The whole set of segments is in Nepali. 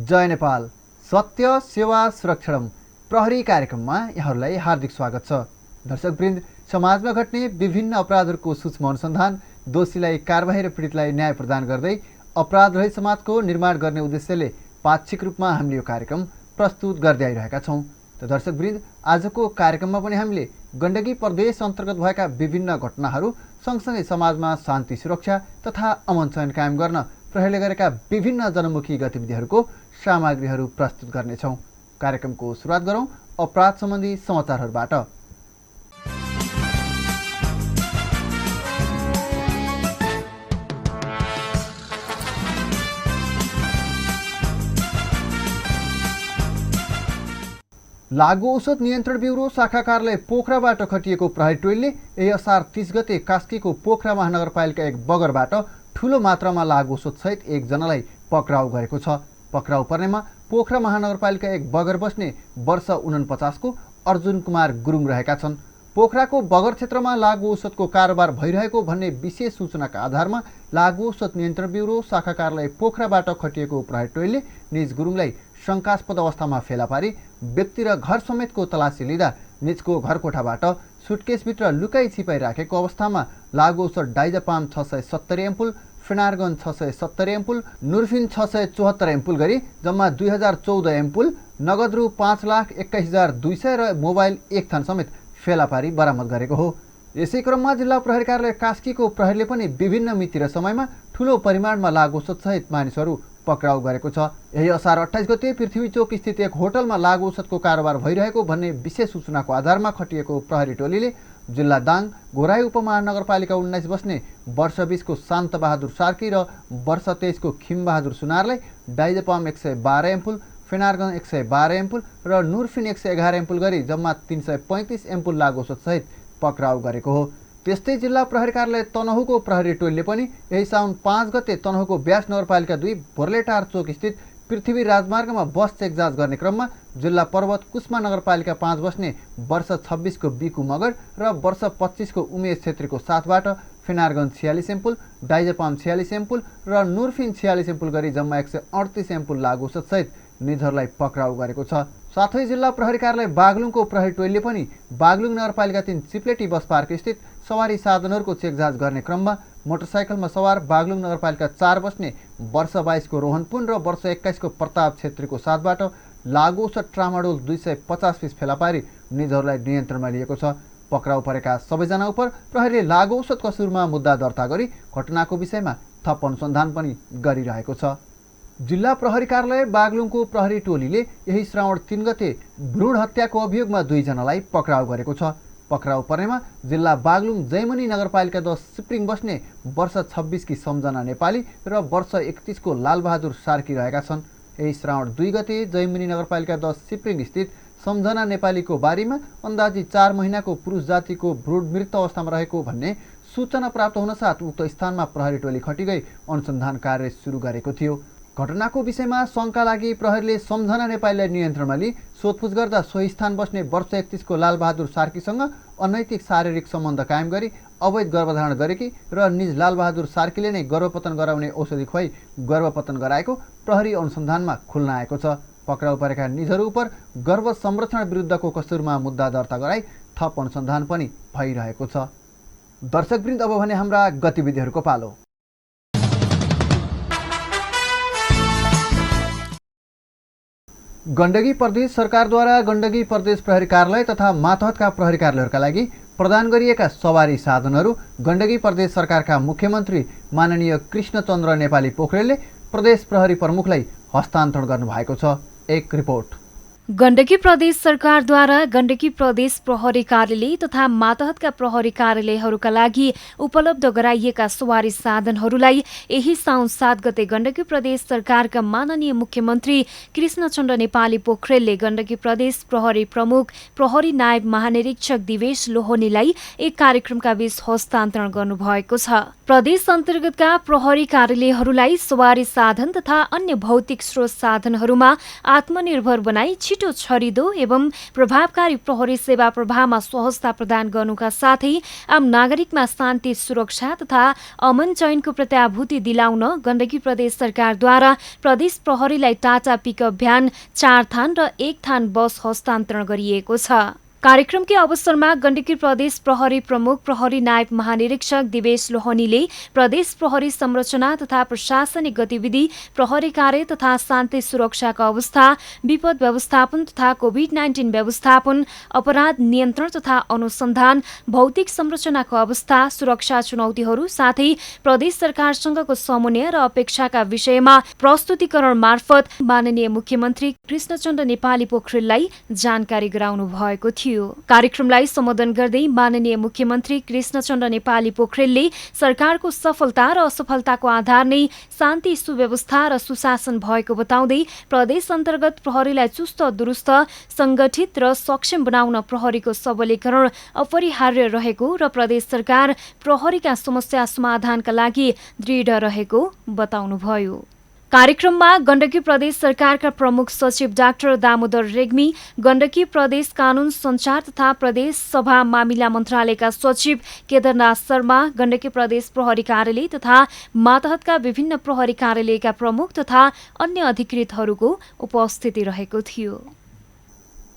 जय नेपाल सत्य सेवा सुरक्षणम प्रहरी कार्यक्रममा यहाँहरूलाई हार्दिक स्वागत छ। दर्शकवृन्द, समाजमा घट्ने विभिन्न अपराधहरूको सूक्ष्म अनुसन्धान, दोषीलाई कारबाही र पीडितलाई न्याय प्रदान गर्दै अपराध रहित समाजको निर्माण गर्ने उद्देश्यले पाक्षिक रूपमा हामीले यो कार्यक्रम प्रस्तुत गर्दै आइरहेका छौँ। त दर्शकवृन्द, आजको कार्यक्रममा पनि हामीले गण्डकी प्रदेश अन्तर्गत भएका विभिन्न घटनाहरू सँगसँगै समाजमा शान्ति सुरक्षा तथा अमन चयन कायम गर्न प्रहरीले गरेका विभिन्न जनमुखी गतिविधिहरूको सामग्रीहरू प्रस्तुत गर्नेछौँ। कार्यक्रमको सुरुवात गरौँ अपराध सम्बन्धी समाचारहरूबाट। लागु औषध नियन्त्रण ब्युरो शाखा कार्यालय पोखराबाट खटिएको प्रहरी टोलीले यही असार 30 गते कास्कीको पोखरा महानगरपालिका एक बगरबाट ठूलो मात्रामा लागु औषधसहित एकजनालाई पक्राउ गरेको छ। पक्राउ पर्नेमा पोखरा महानगरपालिका एक बगर बस्ने वर्ष 49 को अर्जुन कुमार गुरुङ रहेका छन्। पोखराको बगर क्षेत्रमा लागु औषधको कारोबार भइरहेको भन्ने विशेष सूचनाका आधारमा लागु औषध नियन्त्रण ब्युरो शाखा कार्यालय पोखराबाट खटिएको प्रहरी टोलीले निज गुरुङलाई शङ्कास्पद अवस्थामा फेला पारी व्यक्ति र घर समेतको तलासी लिँदा निजको घर कोठाबाट सुटकेसभित्र लुकाई छिपाई राखेको अवस्थामा लागु औषध डाइजापाम 670 एम्पुल, फेनार्गन 670 एम्पुल, नुर्फिन 674 एम्पुल गरी जम्मा 2014 एम्पुल, नगद रु 5,21,200 र मोबाइल एक थान समेत फेला पारी बरामद गरेको हो। यसै क्रममा जिल्ला प्रहरी कार्यालय कास्कीको प्रहरीले पनि विभिन्न मिति र समयमा ठूलो परिमाणमा लागु औषधसहित मानिसहरू पक्राउ गरेको छ। यही असार 28 गते पृथ्वी चोक स्थित एक होटलमा लागु औषधको कारोबार भइरहेको भन्ने विशेष सूचनाको आधारमा खटिएको प्रहरी टोलीले जिल्ला दाङ घोराई उपमहानगरपालिका 19 बस्ने वर्ष 20 को शान्त बहादुर सार्की र वर्ष 23 को खिमबहादुर सुनारलाई डाइजापाम 112 एम्पुल, फेनार्गन 112 एम्पुल र नुर्फिन 111 एम्पुल गरी जम्मा 335 एम्पुल लागु औषधसहित पक्राउ गरेको हो। त्यस्तै जिल्ला प्रहरी कार्यालय तनहुको प्रहरी टोलीले पनि यही साउन 5 गते तनहुको ब्यास नगरपालिका 2 भोर्लेटार चोक स्थित पृथ्वी राजमार्गमा बस चेक जाँच गर्ने क्रममा जिल्ला पर्वत कुस्मा नगरपालिका 5 बस्ने वर्ष 26 को बिकु मगर र वर्ष 25 को उमेश छेत्रीको साथबाट फेनार्गन 46 एम्पुल, डाइजापाम 46 एम्पुल र नुर्फिन 46 एम्पुल गरी जम्मा 138 एम्पुल लागु औषधसहित निजहरूलाई पक्राउ गरेको छ। साथै जिल्ला प्रहरी कार्यालय बागलुङको प्रहरी टोलीले पनि बागलुङ नगरपालिका 3 चिप्लेटी बस पार्क स्थित सवारी साधनहरूको चेकजाँच गर्ने क्रममा मोटरसाइकलमा सवार बागलुङ नगरपालिका 4 बस्ने वर्ष 22 को रोहन पुन र वर्ष 21 को प्रताप छेत्रीको साथबाट लागु औषध ट्रामाडोल 250 पिस फेला पारी निजहरूलाई नियन्त्रणमा लिएको छ। पक्राउ परेका सबैजना उप प्रहरीले लागु औषध कसुरमा मुद्दा दर्ता गरी घटनाको विषयमा थप अनुसन्धान पनि गरिरहेको छ। जिल्ला प्रहरी कार्यालय बागलुङको प्रहरी टोलीले यही श्रावण 3 गते भ्रूण हत्याको अभियोगमा 2 जनालाई पक्राउ गरेको छ। पक्राउ पर्नेमा जिल्ला बागलुङ जैमनी नगरपालिका 10 सिप्रिङ बस्ने वर्ष 26 की सम्झना नेपाली र वर्ष 31 को लालबहादुर सार्की रहेका छन्। यही श्रावण 2 गते जैमनी नगरपालिका 10 सिप्रिङ स्थित सम्झना नेपालीको बारीमा अन्दाजी 4 महिनाको पुरुष जातिको भ्रूण मृत अवस्थामा रहेको भन्ने सूचना प्राप्त हुन साथ उक्त स्थानमा प्रहरी टोली खटिगई अनुसन्धान कार्य सुरु गरेको थियो। घटनाको विषयमा शङ्का लागि प्रहरीले सम्झना नेपालीलाई नियन्त्रणमा लिई सोधपुछ गर्दा सोही स्थान बस्ने वर्ष 31 को लालबहादुर सार्कीसँग अनैतिक शारीरिक सम्बन्ध कायम गरी अवैध गर्भधारण गरेकी र निज लालबहादुर सार्कीले नै गर्भपतन गराउने औषधि खुवाई गर्भपतन गराएको प्रहरी अनुसन्धानमा खुल्न आएको छ। पक्राउ परेका निजहरू उप गर्भ संरक्षण विरुद्धको कसुरमा मुद्दा दर्ता गराई थप अनुसन्धान पनि भइरहेको छ। दर्शकवृन्द, अब भने हाम्रा गतिविधिहरूको पालो। गण्डकी प्रदेश सरकारद्वारा गण्डकी प्रदेश प्रहरी कार्यालय तथा मातहतका प्रहरी कार्यालयहरूका लागि प्रदान गरिएका सवारी साधनहरू गण्डकी प्रदेश सरकारका मुख्यमन्त्री माननीय कृष्णचन्द्र नेपाली पोखरेलले प्रदेश प्रहरी प्रमुखलाई हस्तान्तरण गर्नुभएको छ। एक रिपोर्ट। गण्डकी प्रदेश सरकारद्वारा गण्डकी प्रदेश प्रहरी कार्यालय तथा मातहतका प्रहरी कार्यालयहरूका लागि उपलब्ध गराइएका सवारी साधनहरूलाई यही साउन 7 गते गण्डकी प्रदेश सरकारका माननीय मुख्यमन्त्री कृष्णचन्द्र नेपाली पोखरेलले गण्डकी प्रदेश प्रहरी प्रमुख प्रहरी नायब महानिरीक्षक दिवेश लोहनीलाई एक कार्यक्रमका बीच हस्तान्तरण गर्नुभएको छ। प्रदेश अन्तर्गतका प्रहरी कार्यालयहरूलाई सवारी साधन तथा अन्य भौतिक स्रोत साधनहरूमा आत्मनिर्भर बनाई छिटो छरिदो एवं प्रभावकारी प्रहरी सेवा प्रवाहमा सहजता प्रदान गर्नुका साथै आम नागरिकमा शान्ति सुरक्षा तथा अमन चयनको प्रत्याभूति दिलाउन गण्डकी प्रदेश सरकारद्वारा प्रदेश प्रहरीलाई टाटा पिकअप भ्यान 4 थान र 1 थान बस हस्तान्तरण गरिएको छ। कार्यक्रमकै अवसरमा गण्डकी प्रदेश प्रहरी प्रमुख प्रहरी नायब महानिरीक्षक दिवेश लोहनीले प्रदेश प्रहरी संरचना तथा प्रशासनिक गतिविधि, प्रहरी कार्य तथा शान्ति सुरक्षाको अवस्था, विपद व्यवस्थापन तथा कोभिड-19 व्यवस्थापन, अपराध नियन्त्रण तथा अनुसन्धान, भौतिक संरचनाको अवस्था, सुरक्षा चुनौतीहरू साथै प्रदेश सरकारसँगको समन्वय र अपेक्षाका विषयमा प्रस्तुतिकरण मार्फत माननीय मुख्यमन्त्री कृष्णचन्द्र नेपाली पोखरेललाई जानकारी गराउनु भएको थियो। कार्यक्रमलाई सम्बोधन गर्दै माननीय मुख्यमन्त्री कृष्णचन्द्र नेपाली पोखरेलले सरकारको सफलता र असफलताको आधार नै शान्ति, सुव्यवस्था र सुशासन भएको बताउँदै प्रदेश अन्तर्गत प्रहरीलाई चुस्त दुरुस्त, संगठित र सक्षम बनाउन प्रहरीको सबलीकरण अपरिहार्य रहेको र प्रदेश सरकार प्रहरीका समस्या समाधानका लागि दृढ रहेको बताउनुभयो। कार्यक्रममा गण्डकी प्रदेश सरकारका प्रमुख सचिव डाक्टर दामोदर रेग्मी, गण्डकी प्रदेश कानून सञ्चार तथा प्रदेश सभा मामिला मन्त्रालयका सचिव केदारनाथ शर्मा, गण्डकी प्रदेश प्रहरी कार्यालय तथा मातहतका विभिन्न प्रहरी कार्यालयका प्रमुख तथा अन्य अधिकृतहरूको उपस्थिति रहेको थियो।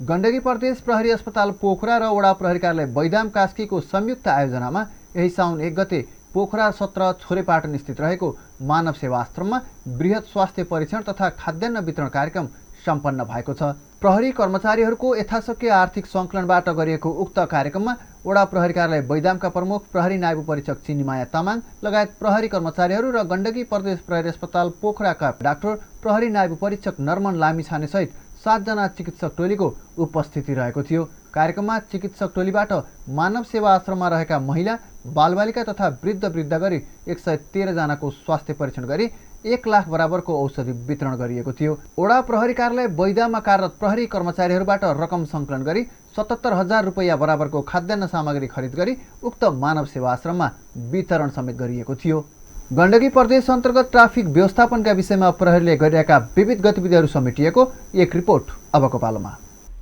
गण्डकी प्रदेश प्रहरी अस्पताल पोखरा र वडा प्रहरी कार्यालय बैदाम कास्कीको संयुक्त आयोजनामा यही साउन 1 गते पोखरा 17 छोरेपाटन स्थित रहेको मानव सेवा आश्रममा बृहत स्वास्थ्य परीक्षण तथा खाद्यान्न वितरण कार्यक्रम सम्पन्न भएको छ। प्रहरी कर्मचारीहरूको यथाशक्य आर्थिक सङ्कलनबाट गरिएको उक्त कार्यक्रममा वडा प्रहरी कार्यालय बैदामका प्रमुख प्रहरी नायब उपरीक्षक चिनीमाया तामाङ लगायत प्रहरी कर्मचारीहरू र गण्डकी प्रदेश प्रहरी अस्पताल पोखराका डाक्टर, प्रहरी नायब उपरीक्षक नर्मन लामिछाने सहित 7 जना चिकित्सक टोलीको उपस्थिति रहेको थियो। कार्यक्रममा चिकित्सक टोलीबाट मानव सेवा आश्रममा रहेका महिला, बालबालिका तथा वृद्ध गरी 113 जनाको स्वास्थ्य परीक्षण गरी 1 लाख बराबरको औषधि वितरण गरिएको थियो। वडा प्रहरी कार्यालय बैदाममा कार्यरत प्रहरी कर्मचारीहरूबाट रकम सङ्कलन गरी 77,000 रुपैयाँ बराबरको खाद्यान्न सामग्री खरिद गरी उक्त मानव सेवा आश्रममा वितरण समेत गरिएको थियो। गण्डकी प्रदेश अन्तर्गत ट्राफिक व्यवस्थापनका विषयमा प्रहरीले गरिरहेका विविध गतिविधिहरू समेटिएको एक रिपोर्ट अबको पालोमा।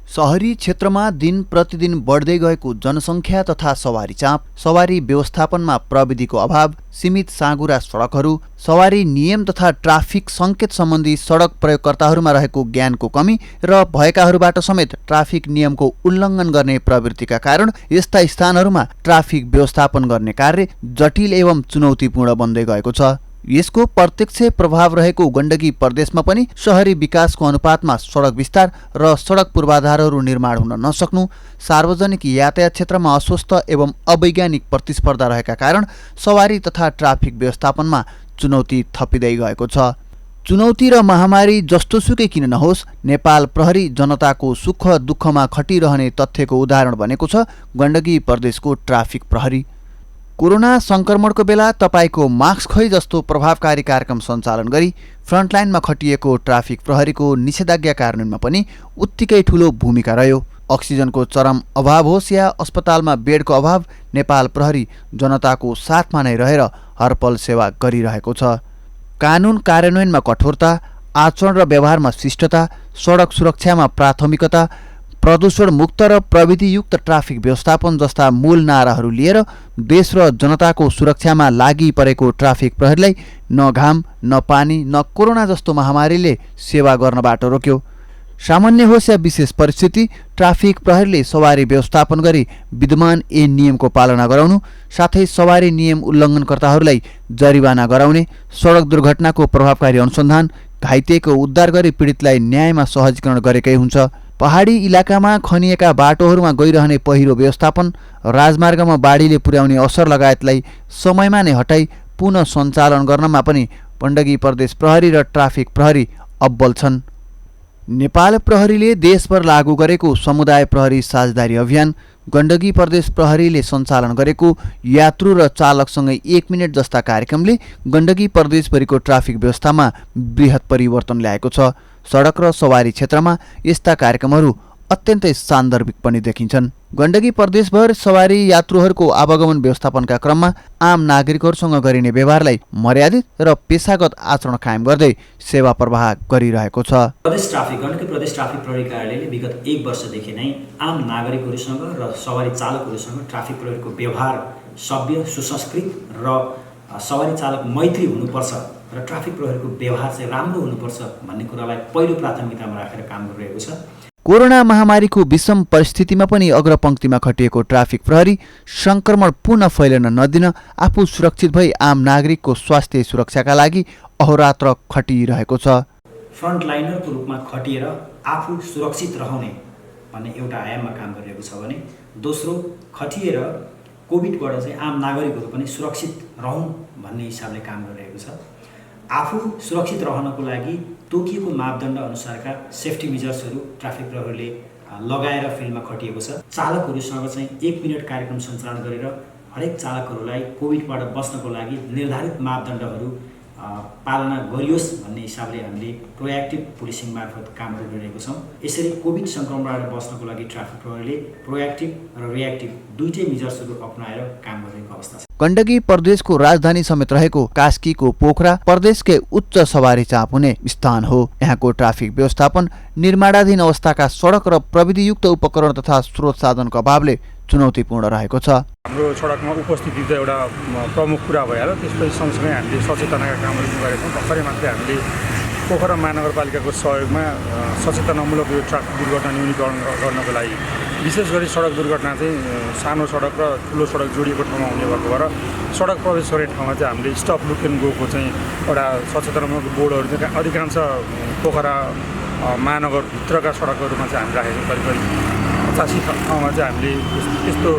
शहरी क्षेत्रमा दिन प्रतिदिन बढ्दै गएको जनसङ्ख्या तथा सवारी चाप, सवारी व्यवस्थापनमा प्रविधिको अभाव, सीमित साँघुरा सडकहरू, सवारी नियम तथा ट्राफिक सङ्केत सम्बन्धी सडक प्रयोगकर्ताहरूमा रहेको ज्ञानको कमी र भएकाहरूबाट समेत ट्राफिक नियमको उल्लङ्घन गर्ने प्रवृत्तिका कारण यस्ता स्थानहरूमा ट्राफिक व्यवस्थापन गर्ने कार्य जटिल एवं चुनौतीपूर्ण बन्दै गएको छ। यसको प्रत्यक्ष प्रभाव रहेको गण्डकी प्रदेशमा पनि शहरी विकासको अनुपातमा सडक विस्तार र सडक पूर्वाधारहरू निर्माण हुन नसक्नु, सार्वजनिक यातायात क्षेत्रमा अस्वस्थ एवं अवैज्ञानिक प्रतिस्पर्धा रहेका कारण सवारी तथा ट्राफिक व्यवस्थापनमा चुनौती थपिँदै गएको छ। चुनौती र महामारी जस्तोसुकै किन नहोस्, नेपाल प्रहरी जनताको सुख दुःखमा खटिरहने तथ्यको उदाहरण बनेको छ गण्डकी प्रदेशको ट्राफिक प्रहरी। कोरोना सङ्क्रमणको बेला तपाईको मास्क खै जस्तो प्रभावकारी कार्यक्रम सञ्चालन गरी फ्रन्टलाइनमा खटिएको ट्राफिक प्रहरीको निषेधाज्ञा कार्यान्वयनमा पनि उत्तिकै ठूलो भूमिका रह्यो। अक्सिजनको चरम अभाव होस् या अस्पतालमा बेडको अभाव, नेपाल प्रहरी जनताको साथमा नै रहेर हरपल सेवा गरिरहेको छ। कानुन कार्यान्वयनमा कठोरता, आचरण र व्यवहारमा शिष्टता, सडक सुरक्षामा प्राथमिकता, प्रदूषण मुक्त र प्रविधियुक्त ट्राफिक व्यवस्थापन जस्ता मूल नाराहरू लिएर देश र जनताको सुरक्षामा लागि परेको ट्राफिक प्रहरीलाई न घाम, न पानी, न कोरोना जस्तो महामारीले सेवा गर्नबाट रोक्यो। सामान्य होस् या विशेष परिस्थिति, ट्राफिक प्रहरीले सवारी व्यवस्थापन गरी विद्यमान नियमको पालना गराउनु साथै सवारी नियम उल्लङ्घनकर्ताहरूलाई जरिवाना गराउने, सडक दुर्घटनाको प्रभावकारी अनुसन्धान, घाइतेको उद्धार गरी पीडितलाई न्यायमा सहजीकरण गरेकै हुन्छ। पहाडी इलाकामा खनिएका बाटोहरूमा गइरहने पहिरो व्यवस्थापन, राजमार्गमा बाढीले पुर्याउने असर लगायतलाई समयमा नै हटाई पुनः सञ्चालन गर्नमा पनि गण्डकी प्रदेश प्रहरी र ट्राफिक प्रहरी अब्बल छन्। नेपाल प्रहरीले देशभर लागू गरेको समुदाय प्रहरी साझेदारी अभियान, गण्डकी प्रदेश प्रहरीले सञ्चालन गरेको यात्रु र चालकसँगै 1 मिनेट जस्ता कार्यक्रमले गण्डकी प्रदेशभरिको ट्राफिक व्यवस्थामा बृहत परिवर्तन ल्याएको छ। सडक र सवारी क्षेत्रमा यस्ता कार्यक्रमहरू अत्यन्तै सान्दर्भिक पनि देखिन्छन्। गण्डकी प्रदेशभर सवारी यात्रुहरूको आवागमन व्यवस्थापनका क्रममा आम नागरिकहरूसँग गरिने व्यवहारलाई मर्यादित र पेशागत आचरण कायम गर्दै सेवा प्रवाह गरिरहेको छ। गण्डकी प्रदेश ट्राफिक प्रहरी कार्यालयले विगत 1 वर्षदेखि नै आम नागरिकहरूसँग र सवारी चालकहरूसँग ट्राफिक प्रहरीको व्यवहार सभ्य, सुसंस्कृत र सवारी चालक मैत्री हुनुपर्छ र ट्राफिक प्रहरीको व्यवहार चाहिँ राम्रो हुनुपर्छ भन्ने कुरालाई पहिलो प्राथमिकतामा राखेर काम गरिरहेको छ। कोरोना महामारीको विषम परिस्थितिमा पनि अग्रपङ्क्तिमा खटिएको ट्राफिक प्रहरी संक्रमण पुनः फैलन नदिन आफू सुरक्षित भई आम नागरिकको स्वास्थ्य सुरक्षाका लागि अहोरात्र खटिरहेको छ। फ्रन्टलाइनरको रूपमा खटिएर आफू सुरक्षित रहने भन्ने एउटा आयाममा काम गरिरहेको छ भने दोस्रो खटिएर कोभिडबाट चाहिँ आम नागरिकहरू पनि सुरक्षित रहौँ भन्ने हिसाबले काम गरिरहेको छ। आफू सुरक्षित रहनको लागि तोकिएको मापदण्ड अनुसारका सेफ्टी मेजर्सहरू ट्राफिक प्रहरीले लगाएर फिल्डमा खटिएको छ। चालकहरूसँग चाहिँ 1 मिनट कार्यक्रम सञ्चालन गरेर हरेक चालकहरूलाई कोभिडबाट बच्नको लागि निर्धारित मापदण्डहरू पालना गरियोस् भन्ने हिसाबले हामीले प्रोएक्टिभ पुलिसिङ मार्फत कामहरू गरिरहेको छौँ। यसरी कोभिड सङ्क्रमणबाट बच्नको लागि ट्राफिक प्रहरीले प्रोएक्टिभ र रिएक्टिभ दुईटै मेजर्सहरू अपनाएर काम गरिरहेको अवस्था छ। गण्डकी प्रदेशको राजधानी समेत रहेको कास्कीको पोखरा प्रदेशकै उच्च सवारी चाप हुने स्थान हो। यहाँको ट्राफिक व्यवस्थापन निर्माणाधीन अवस्थाका सडक र प्रविधियुक्त उपकरण तथा स्रोत साधनको अभावले चुनौतीपूर्ण रहेको छ। हाम्रो सडकमा उपस्थिति त एउटा प्रमुख कुरा भइहाल्यो। त्यसपछि सँगसँगै हामीले सचेतनाका कामहरू गरेका छौँ। भर्खरै मात्रै हामीले पोखरा महानगरपालिकाको सहयोगमा सचेतनामूलक यो ट्राफिक दुर्घटना न्यूनीकरण गर्नको लागि विशेष गरी सडक दुर्घटना चाहिँ सानो सडक र ठुलो सडक जोडिएको ठाउँमा हुने भएको भएर सडक प्रवेश गर्ने ठाउँमा चाहिँ हामीले स्टप लुक एन्ड गोको चाहिँ एउटा सचेतनामूलक बोर्डहरू चाहिँ अधिकांश पोखरा महानगरभित्रका सडकहरूमा चाहिँ हामी राखेको छौँ। करिब 85 ठाउँमा चाहिँ हामीले यस्तो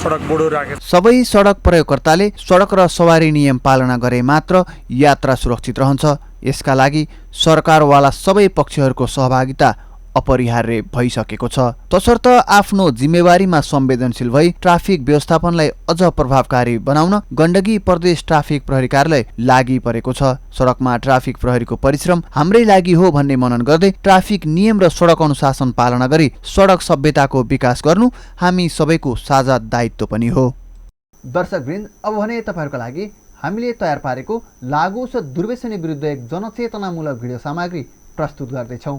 सडक बोर्डहरू राखेका छौँ। सबै सडक प्रयोगकर्ताले सडक र सवारी नियम पालना गरे मात्र यात्रा सुरक्षित रहन्छ। यसका लागि सरकारवाला सबै पक्षहरूको सहभागिता अपरिहार्य भइसकेको छ। तसर्थ आफ्नो जिम्मेवारीमा संवेदनशील भई ट्राफिक व्यवस्थापनलाई अझ प्रभावकारी बनाउन गण्डकी प्रदेश ट्राफिक प्रहरी कार्यालय लागि परेको छ। सडकमा ट्राफिक प्रहरीको परिश्रम हाम्रै लागि हो भन्ने मनन गर्दै ट्राफिक नियम र सडक अनुशासन पालना गरी सडक सभ्यताको विकास गर्नु हामी सबैको साझा दायित्व पनि हो। दर्शकवृन्द, अब भने तपाईँहरूको लागि हामीले तयार पारेको लागु औषध दुर्व्यसनी विरुद्ध एक जनचेतनामूलक भिडियो सामग्री प्रस्तुत गर्दैछौँ।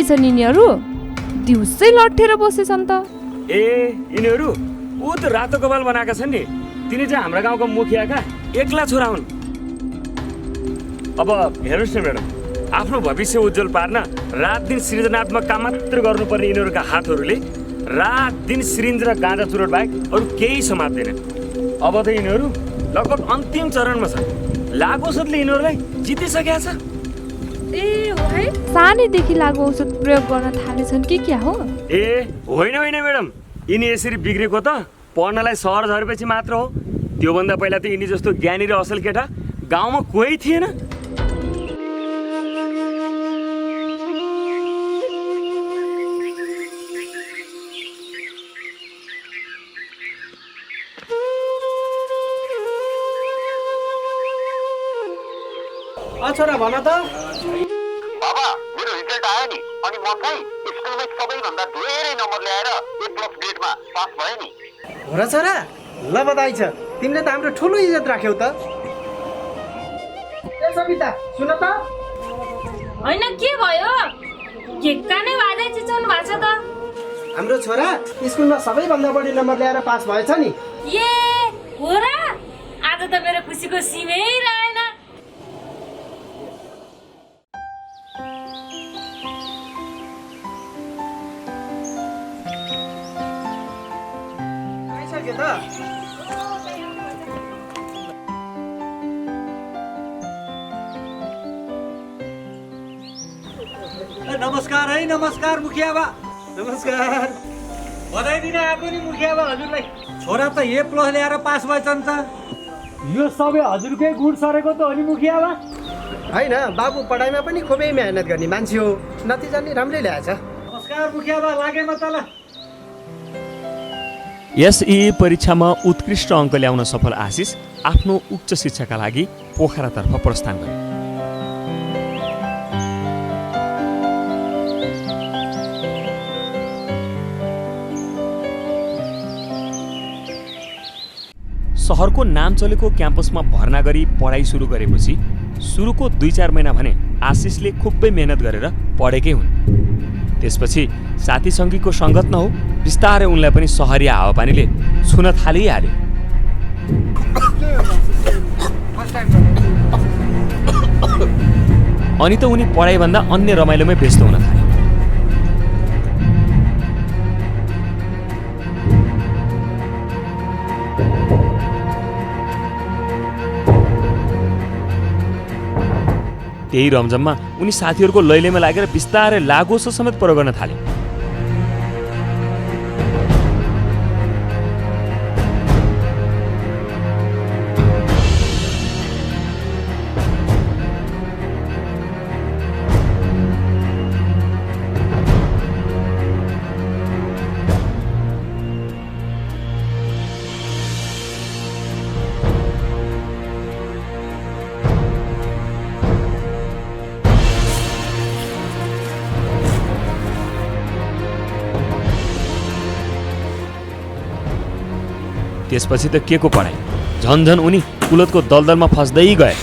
यिनीहरू दिउँसै लट्ठेर बसेछन् त। यिनीहरू ऊ त रातो कपाल बनाएका छन् नि, तिनी चाहिँ हाम्रो गाउँको मुखियाका एक्ला छोरा हुन्। अब हेर्नुहोस् न म्याडम, आफ्नो भविष्य उज्जवल पार्न रात दिन सृजनात्मक काम मात्र गर्नुपर्ने यिनीहरूका हातहरूले रात दिन सिरिन्ज र गाँजा चुरोट बाहेक अरू केही समात्दैन। अब त यिनीहरू लगभग अन्तिम चरणमा छन्। लागु औषधले यिनीहरूलाई जितिसकेका छ। सानैदेखि लागु औषध प्रयोग गर्न थालेछन् कि क्या हो? होइन म्याडम, यिनी यसरी बिग्रेको त पढ्नलाई सहर झरेपछि मात्र हो। त्योभन्दा पहिला त यिनी जस्तो ज्ञानी र असल केटा गाउँमा कोही थिएन। छोरा भन त। बाबा, मेरो रिजल्ट आयो नि, अनि म चाहिँ स्कुलमै सबैभन्दा धेरै नम्बर ल्याएर A+ ग्रेडमा पास भएँ नि। हो र छोरा, ल बधाई छ। तिमीले त हाम्रो ठुलो इज्जत राख्यौ त। ए सबिता, सुन त। होइन, के भयो? के कानै वादै चिचाउनु भएको छ त? हाम्रो छोरा स्कुलमा सबैभन्दा बढी नम्बर ल्याएर पास भएछ नि। ए हो र? आज त मेरो खुसीको सीमै रहेन। नमस्कार है, नमस्कार मुखिया बा। नमस्कार। बधाई दिन आएको नि मुखिया बा हजुरलाई। छोरा त ए प्लस ल्याएर पास भएछ नि त। यो सबै हजुरकै गुण सरेको त हो नि मुखिया बा। होइन, बाबु पढाइमा पनि खुबै मेहनत गर्ने मान्छे हो, नतिजा नि राम्रै ल्याएछ। नमस्कार मुखिया बा, लागे म तल। एसई परीक्षामा उत्कृष्ट अङ्क ल्याउन सफल आशिष आफ्नो उच्च शिक्षाका लागि पोखरातर्फ प्रस्थान गरे। सहरको नाम चलेको क्याम्पसमा भर्ना गरी पढाइ सुरु गरेपछि सुरुको 2-4 महिना भने आशिषले खुबै मेहनत गरेर पढेकै हुन्। त्यसपछि साथी सङ्गीको सङ्गत नहो बिस्तारै उनलाई पनि सहरिया हावापानीले छुन थालिहाल्यो। अनि त उनी पढाइभन्दा अन्य रमाइलोमै व्यस्त हुन थाले। त्यही रमझममा उनी साथीहरूको लैलेमा लागेर बिस्तारै लागोसो समेत प्रयोग गर्न थाले। त्यसपछि त के को पढाइ, झन्झन उनी कुलतको दलदलमा फस्दै गए।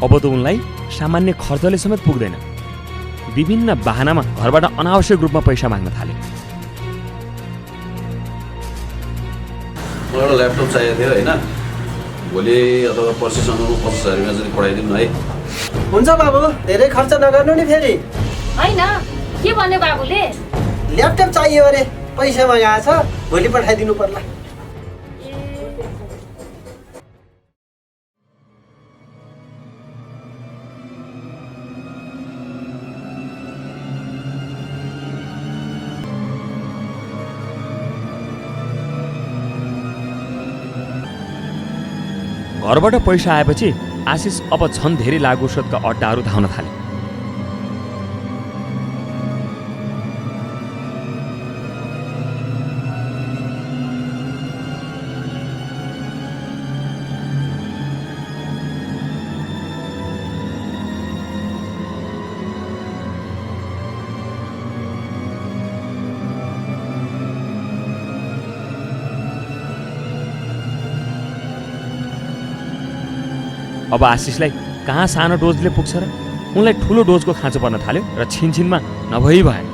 अब त उनलाई सामान्य खर्चले समेत पुग्दैन। विभिन्न बहानामा घरबाट अनावश्यक रूपमा पैसा माग्न थाले। मलाई एउटा ल्यापटप चाहिएको थियो होइन, भोलि अथवा पर्सिसम्म 50,000 चाहिँ पढाइदिनु है। हुन्छ बाबु, धेरै खर्च नगर्नु नि फेरि। होइन, के भन्यो बाबुले? ल्यापटप चाहियो अरे, पैसा मगाएको छ, भोलि पठाइदिनु पर्ला। घरबाट पैसा आएपछि आशिष अब झन् धेरै लागुऔषधका अड्डाहरू धाउन थाले। अब आशिषलाई कहाँ सानो डोजले पुग्छ र उनलाई ठुलो डोजको खाँचो पर्न थाल्यो र छिनछिनमा नभई भएन।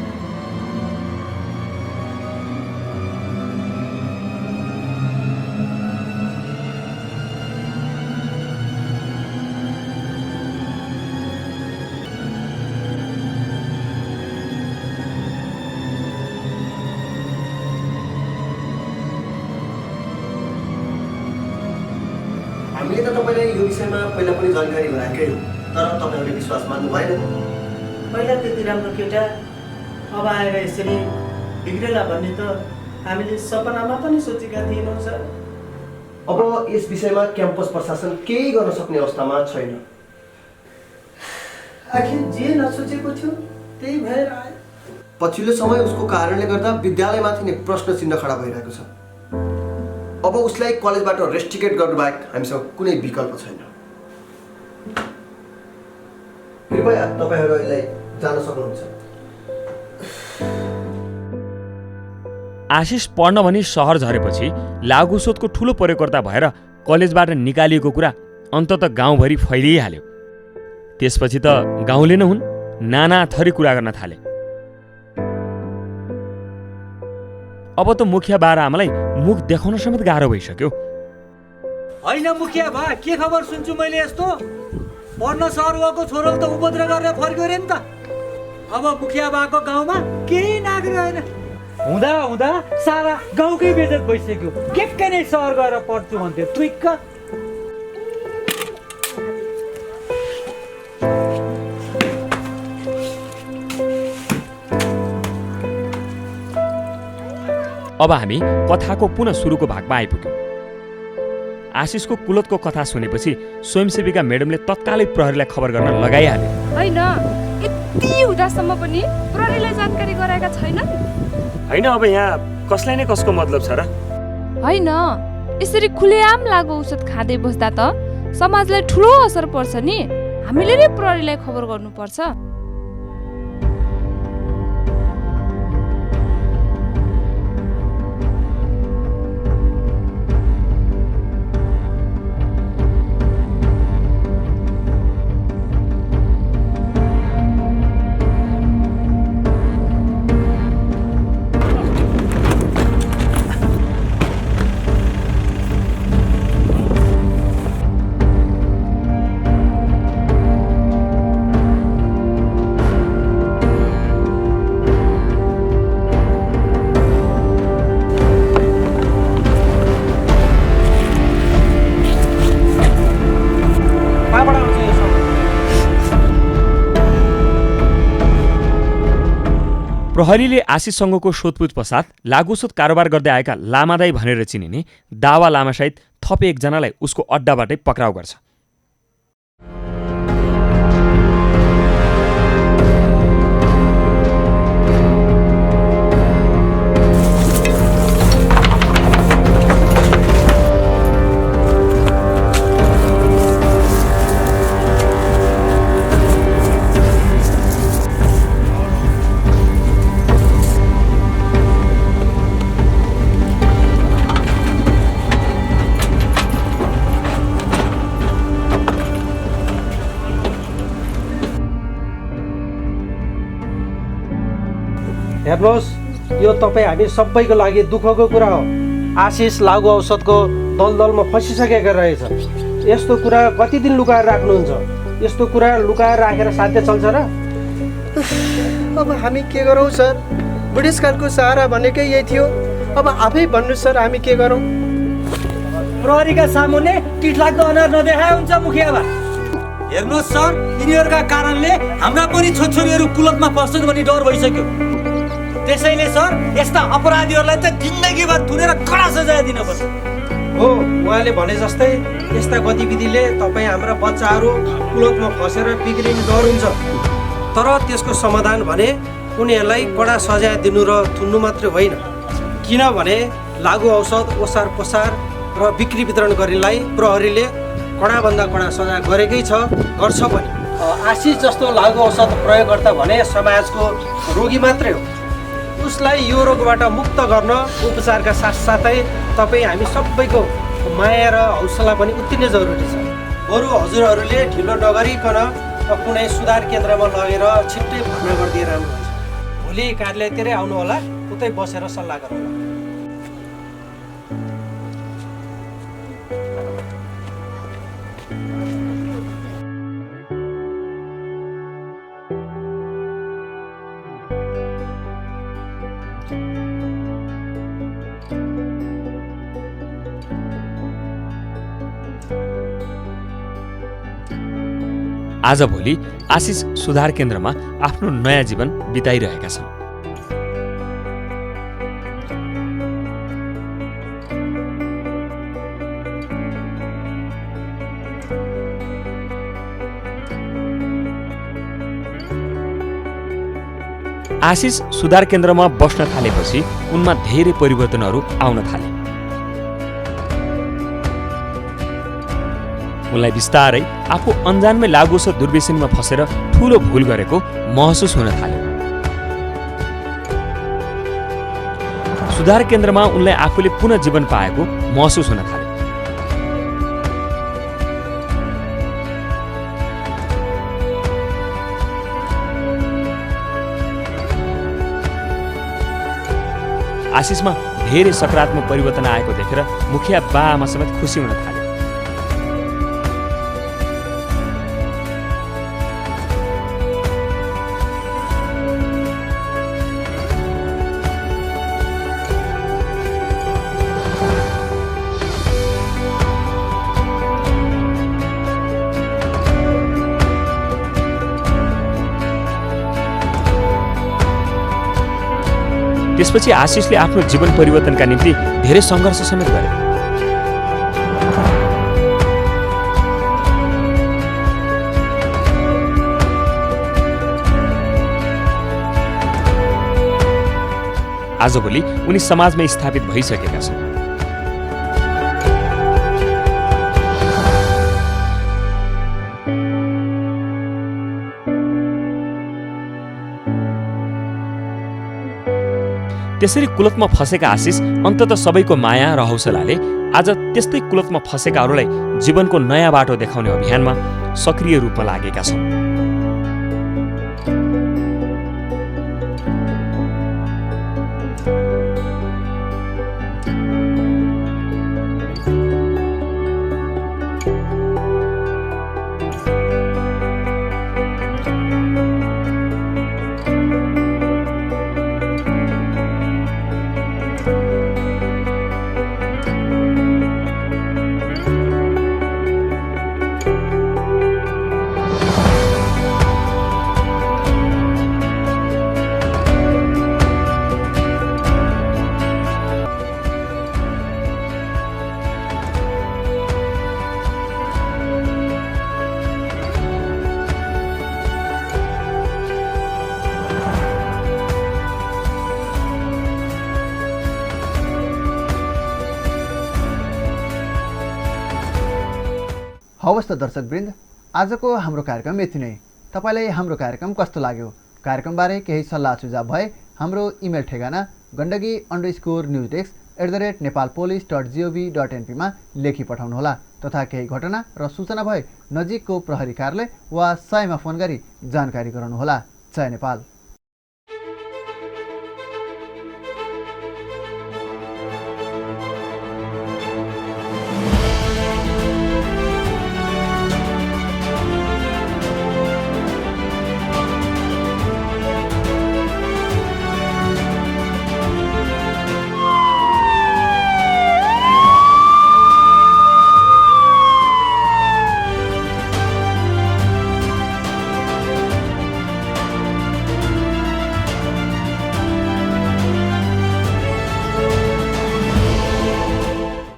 हामीले त तपाईँलाई यो विषयमा पहिला पनि जानकारी गराएकै हो, तर तपाईँहरूले विश्वास मान्नु भएन। पहिला त्यति राम्रो केटा अब आएर यसरी बिग्रेला भन्ने त हामीले सपनामा पनि सोचेका थिएनौँ सर। अब यस विषयमा क्याम्पस प्रशासन केही गर्न सक्ने अवस्थामा छैन। आखिर जे नसोचेको थियो त्यही भएर आयो। पछिल्लो समय उसको कारणले गर्दा विद्यालयमाथि नै प्रश्न चिन्ह खडा भइरहेको छ। अब उसलाई कलेजबाट रेस्ट्रिकेट गर्नु बाहेक हामीसँग कुनै विकल्प छैन। कृपया तपाईँहरू अहिले जान सक्नुहुन्छ। आशिष पढ्न भनी सहर झरेपछि लागुसोधको ठुलो प्रयोगकर्ता भएर कलेजबाट निकालिएको कुरा अन्तत गाउँभरि फैलिहाल्यो। त्यसपछि त गाउँले नै हुन् नाना थरी कुरा गर्न थाले। अब त मुखिया बाह्रआमालाई मुख देखाउन समेत गाह्रो भइसक्यो। होइन मुखिया बा, के खबर सुन्छु मैले यस्तो? पढ्न सहर गएको छोरो त उपद्रव गरेर फर्क्यो अरे नि त। अब मुखिया बाको गाउँमा केही नागरिक होइन। हुँदा हुँदा सारा गाउँकै बेइज्जत भइसक्यो। के नै सहर गएर पढ्छु भन्थ्यो ट्विक्क। अब हामी कथाको पुनः सुरुको भागमा आइपुग्यौँ। आशिषको कुलतको कथा सुनेपछि स्वयंसेविका मेडमले तत्कालै प्रहरीलाई खबर गर्न लगाइहाले। होइन, यति हुँदासम्म पनि प्रहरीलाई जानकारी गराएका छैनन्। होइन, अब यहाँ कसलाई नै कसको मतलब छ र? होइन, यसरी खुलेआम लागु औषध खाँदै बस्दा त समाजलाई ठुलो असर पर्छ नि। हामीले नै प्रहरीलाई खबर गर्नुपर्छ। प्रहरीले आशिषसँगको सोधपुछ पश्चात लागुसोध कारोबार गर्दै आएका लामादाई भनेर चिनिने दावा लामासहित थप एकजनालाई उसको अड्डाबाटै पक्राउ गर्छ। हेर्नुहोस्, यो तपाईँ हामी सबैको लागि दुःखको कुरा हो। आशिष लागु औषधको दलदलमा फसिसकेको रहेछ। यस्तो कुरा कति दिन लुकाएर राख्नुहुन्छ? यस्तो कुरा लुकाएर राखेर साध्य चल्छ र? अब हामी के गरौँ सर? बुढेसकालको सहारा भनेकै यही थियो। अब आफै भन्नु सर, हामी के गरौँ? प्रहरीका सामुन्ने टिठलाग्दो अनुहार नदेखाए हुन्छ मुखिया बा। हेर्नुहोस् सर, यिनीहरूका कारणले हाम्रा पनि छोरछोरीहरू कुलतमा फस्छन् भन्ने डर भइसक्यो। त्यसैले सर, यस्ता अपराधीहरूलाई त जिन्दगीभर थुनेर कडा सजाय दिनुपर्छ। हो, उहाँले भने जस्तै यस्ता गतिविधिले तपाईँ हाम्रा बच्चाहरू कुलतमा फसेर बिग्रिने डर हुन्छ। तर त्यसको समाधान भने उनीहरूलाई कडा सजाय दिनु र थुन्नु मात्रै होइन। किनभने लागु औषध ओसार पसार र बिक्री वितरण गर्नेलाई प्रहरीले कडाभन्दा कडा सजाय गरेकै छ, गर्छ पनि। आशिष जस्तो लागु औषध प्रयोगकर्ता भने समाजको रोगी मात्रै हो। उसलाई यो रोगबाट मुक्त गर्न उपचारका साथसाथै तपाईँ हामी सबैको माया र हौसला पनि उत्ति नै जरुरी छ। बरु हजुरहरूले ढिलो नगरिकन कुनै सुधार केन्द्रमा लगेर छिट्टै भर्ना गरिदिए राम्रो हुन्छ। भोलि कार्यालयतिरै आउनु होला, उतै बसेर सल्लाह गरौँ। आजभोलि आशिष सुधार केन्द्रमा आफ्नो नयाँ जीवन बिताइरहेका छन्। आशिष सुधार केन्द्रमा बस्न थालेपछि उनमा धेरै परिवर्तनहरू आउन थाले। उनलाई बिस्तारै आफू अन्जानमै लागु औषध दुर्व्यसनमा फसेर ठूलो भूल गरेको महसुस हुन थाल्यो। सुधार केन्द्रमा उनलाई आफूले पुनः जीवन पाएको महसुस हुन थाल्यो। आशिषमा धेरै सकारात्मक परिवर्तन आएको देखेर मुखिया बाआमा समेत खुसी हुन थाले। त्यसपछि आशिषले आफ्नो जीवन परिवर्तनका निम्ति धेरै सङ्घर्ष समेत गरे। आजभोलि उनी समाजमा स्थापित भइसकेका छन्। त्यसरी कुलतमा फसेका आशिष अन्ततः सबैको माया र हौसलाले आज त्यस्तै कुलतमा फसेकाहरूलाई जीवनको नयाँ बाटो देखाउने अभियानमा सक्रिय रूपमा लागेका छन्। हवस् त दर्शकवृन्द, आजको हाम्रो कार्यक्रम यति नै। तपाईँलाई हाम्रो कार्यक्रम कस्तो लाग्यो? कार्यक्रमबारे केही सल्लाह सुझाव भए हाम्रो इमेल ठेगाना gandagi_newsdesk@nepalpolice.gov.np मा लेखी पठाउनुहोला तथा केही घटना र सूचना भए नजिकको प्रहरी कार्यालय वा 100 मा फोन गरी जानकारी गराउनुहोला। जय नेपाल।